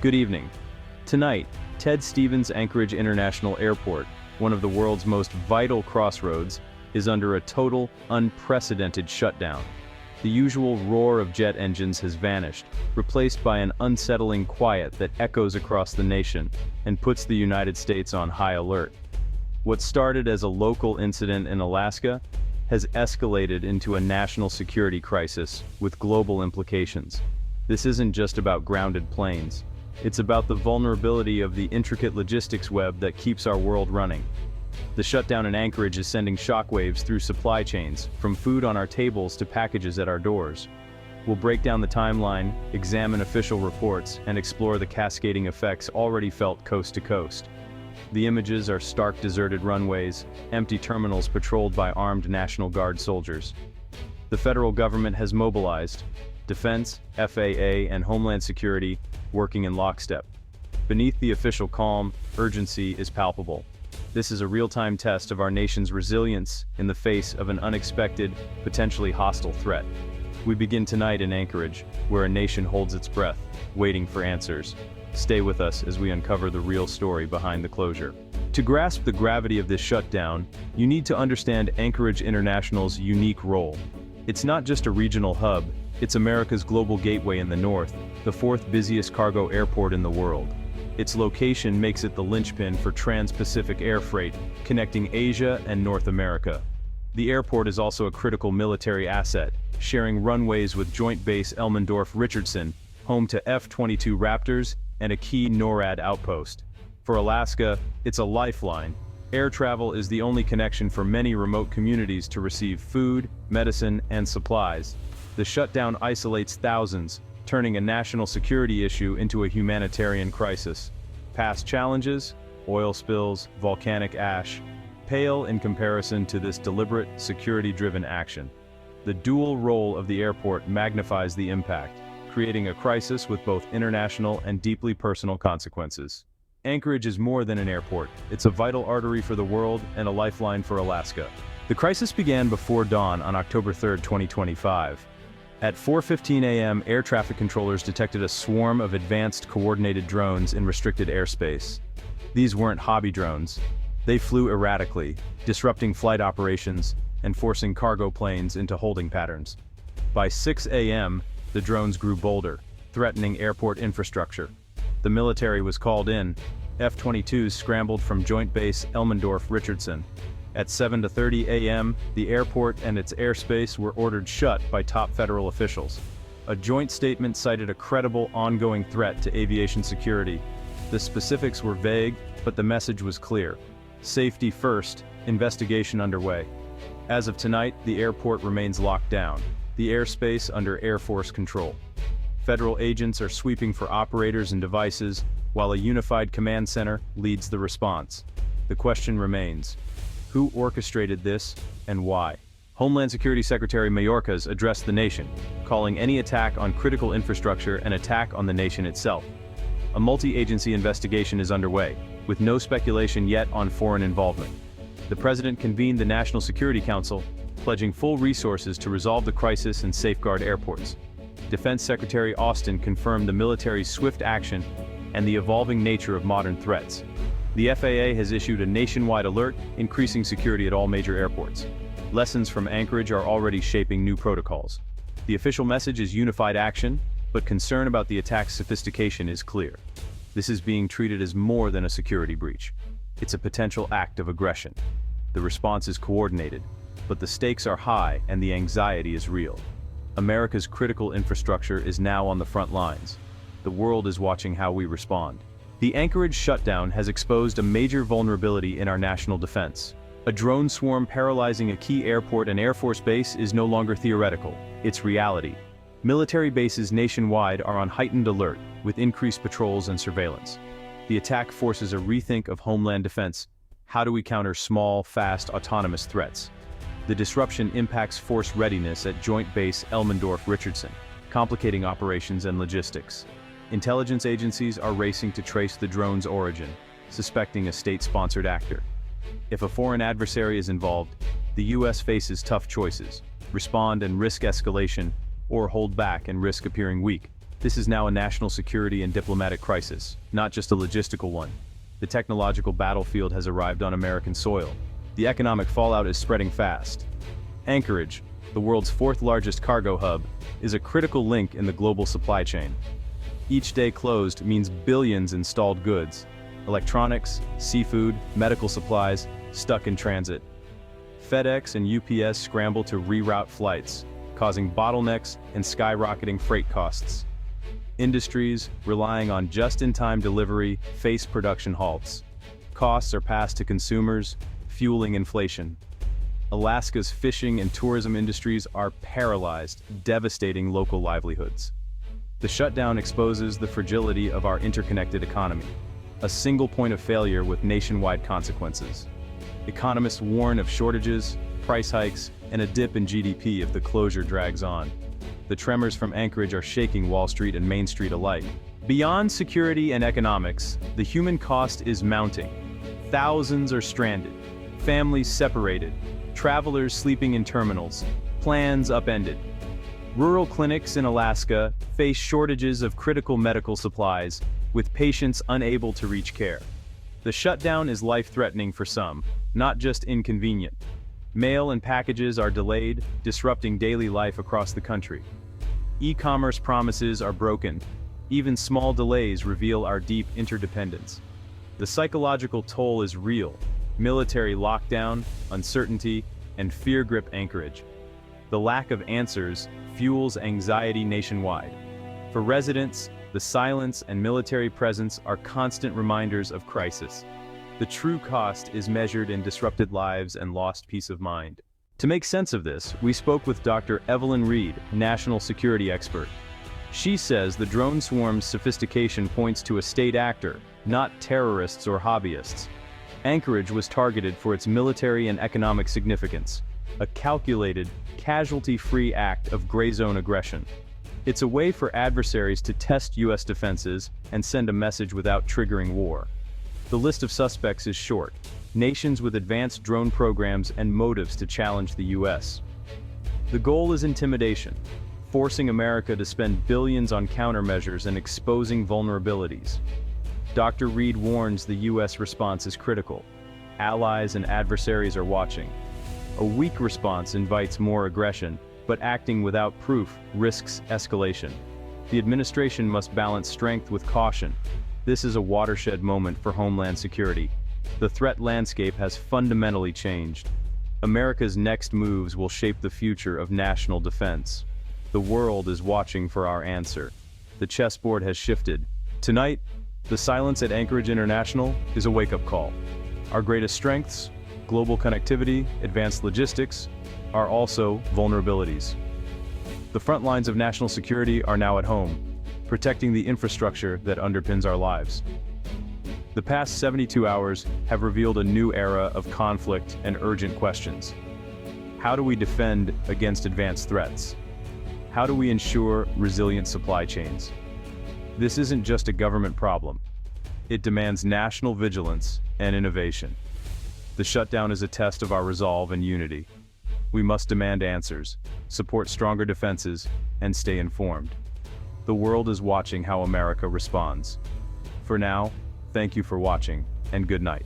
Good evening. Tonight, Ted Stevens Anchorage International Airport, one of the world's most vital crossroads, is under a total, unprecedented shutdown. The usual roar of jet engines has vanished, replaced by an unsettling quiet that echoes across the nation and puts the United States on high alert. What started as a local incident in Alaska has escalated into a national security crisis with global implications. This isn't just about grounded planes. It's about the vulnerability of the intricate logistics web that keeps our world running. The shutdown in Anchorage is sending shockwaves through supply chains, from food on our tables to packages at our doors. We'll break down the timeline, examine official reports, and explore the cascading effects already felt coast to coast. The images are stark deserted runways, empty terminals patrolled by armed National Guard soldiers. The federal government has mobilized, Defense, FAA, and Homeland Security working in lockstep. Beneath the official calm, urgency is palpable. This is a real-time test of our nation's resilience in the face of an unexpected, potentially hostile threat. We begin tonight in Anchorage, where a nation holds its breath, waiting for answers. Stay with us as we uncover the real story behind the closure. To grasp the gravity of this shutdown, you need to understand Anchorage International's unique role. It's not just a regional hub, it's America's global gateway in the north, the fourth busiest cargo airport in the world. Its location makes it the linchpin for trans-Pacific air freight, connecting Asia and North America. The airport is also a critical military asset, sharing runways with Joint Base Elmendorf-Richardson, home to F-22 Raptors and a key NORAD outpost. For Alaska, it's a lifeline. Air travel is the only connection for many remote communities to receive food, medicine, and supplies. The shutdown isolates thousands, turning a national security issue into a humanitarian crisis. Past challenges, oil spills, volcanic ash, pale in comparison to this deliberate, security-driven action. The dual role of the airport magnifies the impact, creating a crisis with both international and deeply personal consequences. Anchorage is more than an airport. It's a vital artery for the world and a lifeline for Alaska. The crisis began before dawn on October 3, 2025. At 4:15 a.m., air traffic controllers detected a swarm of advanced coordinated drones in restricted airspace. These weren't hobby drones. They flew erratically, disrupting flight operations and forcing cargo planes into holding patterns. By 6 a.m., the drones grew bolder, threatening airport infrastructure. The military was called in. F-22s scrambled from Joint Base Elmendorf-Richardson. At 7:30 a.m., the airport and its airspace were ordered shut by top federal officials. A joint statement cited a credible ongoing threat to aviation security. The specifics were vague, but the message was clear. Safety first, investigation underway. As of tonight, the airport remains locked down, the airspace under Air Force control. Federal agents are sweeping for operators and devices, while a unified command center leads the response. The question remains: who orchestrated this, and why? Homeland Security Secretary Mayorkas addressed the nation, calling any attack on critical infrastructure an attack on the nation itself. A multi-agency investigation is underway, with no speculation yet on foreign involvement. The President convened the National Security Council, pledging full resources to resolve the crisis and safeguard airports. Defense Secretary Austin confirmed the military's swift action and the evolving nature of modern threats. The FAA has issued a nationwide alert, increasing security at all major airports. Lessons from Anchorage are already shaping new protocols. The official message is unified action, but concern about the attack's sophistication is clear. This is being treated as more than a security breach. It's a potential act of aggression. The response is coordinated, but the stakes are high and the anxiety is real. America's critical infrastructure is now on the front lines. The world is watching how we respond. The Anchorage shutdown has exposed a major vulnerability in our national defense. A drone swarm paralyzing a key airport and Air Force base is no longer theoretical, it's reality. Military bases nationwide are on heightened alert, with increased patrols and surveillance. The attack forces a rethink of homeland defense. How do we counter small, fast, autonomous threats? The disruption impacts force readiness at Joint Base Elmendorf-Richardson, complicating operations and logistics. Intelligence agencies are racing to trace the drone's origin, suspecting a state-sponsored actor. If a foreign adversary is involved, the U.S. faces tough choices: respond and risk escalation, or hold back and risk appearing weak. This is now a national security and diplomatic crisis, not just a logistical one. The technological battlefield has arrived on American soil. The economic fallout is spreading fast. Anchorage, the world's fourth largest cargo hub, is a critical link in the global supply chain. Each day closed means billions in stalled goods, electronics, seafood, medical supplies, stuck in transit. FedEx and UPS scramble to reroute flights, causing bottlenecks and skyrocketing freight costs. Industries relying on just-in-time delivery face production halts. Costs are passed to consumers, fueling inflation. Alaska's fishing and tourism industries are paralyzed, devastating local livelihoods. The shutdown exposes the fragility of our interconnected economy, a single point of failure with nationwide consequences. Economists warn of shortages, price hikes, and a dip in GDP if the closure drags on. The tremors from Anchorage are shaking Wall Street and Main Street alike. Beyond security and economics, the human cost is mounting. Thousands are stranded, families separated, travelers sleeping in terminals, plans upended. Rural clinics in Alaska face shortages of critical medical supplies, with patients unable to reach care. The shutdown is life-threatening for some, not just inconvenient. Mail and packages are delayed, disrupting daily life across the country. E-commerce promises are broken. Even small delays reveal our deep interdependence. The psychological toll is real. Military lockdown, uncertainty, and fear grip Anchorage. The lack of answers fuels anxiety nationwide. For residents, the silence and military presence are constant reminders of crisis. The true cost is measured in disrupted lives and lost peace of mind. To make sense of this, we spoke with Dr. Evelyn Reed, national security expert. She says the drone swarm's sophistication points to a state actor, not terrorists or hobbyists. Anchorage was targeted for its military and economic significance, a calculated, casualty-free act of gray zone aggression. It's a way for adversaries to test U.S. defenses and send a message without triggering war. The list of suspects is short. Nations with advanced drone programs and motives to challenge the U.S. The goal is intimidation, forcing America to spend billions on countermeasures and exposing vulnerabilities. Dr. Reed warns the U.S. response is critical. Allies and adversaries are watching. A weak response invites more aggression, but acting without proof risks escalation. The administration must balance strength with caution. This is a watershed moment for Homeland Security. The threat landscape has fundamentally changed. America's next moves will shape the future of national defense. The world is watching for our answer. The chessboard has shifted. Tonight, the silence at Anchorage International is a wake-up call. Our greatest strengths, global connectivity, advanced logistics, are also vulnerabilities. The front lines of national security are now at home, protecting the infrastructure that underpins our lives. The past 72 hours have revealed a new era of conflict and urgent questions. How do we defend against advanced threats? How do we ensure resilient supply chains? This isn't just a government problem. It demands national vigilance and innovation. The shutdown is a test of our resolve and unity. We must demand answers, support stronger defenses, and stay informed. The world is watching how America responds. For now, thank you for watching, and good night.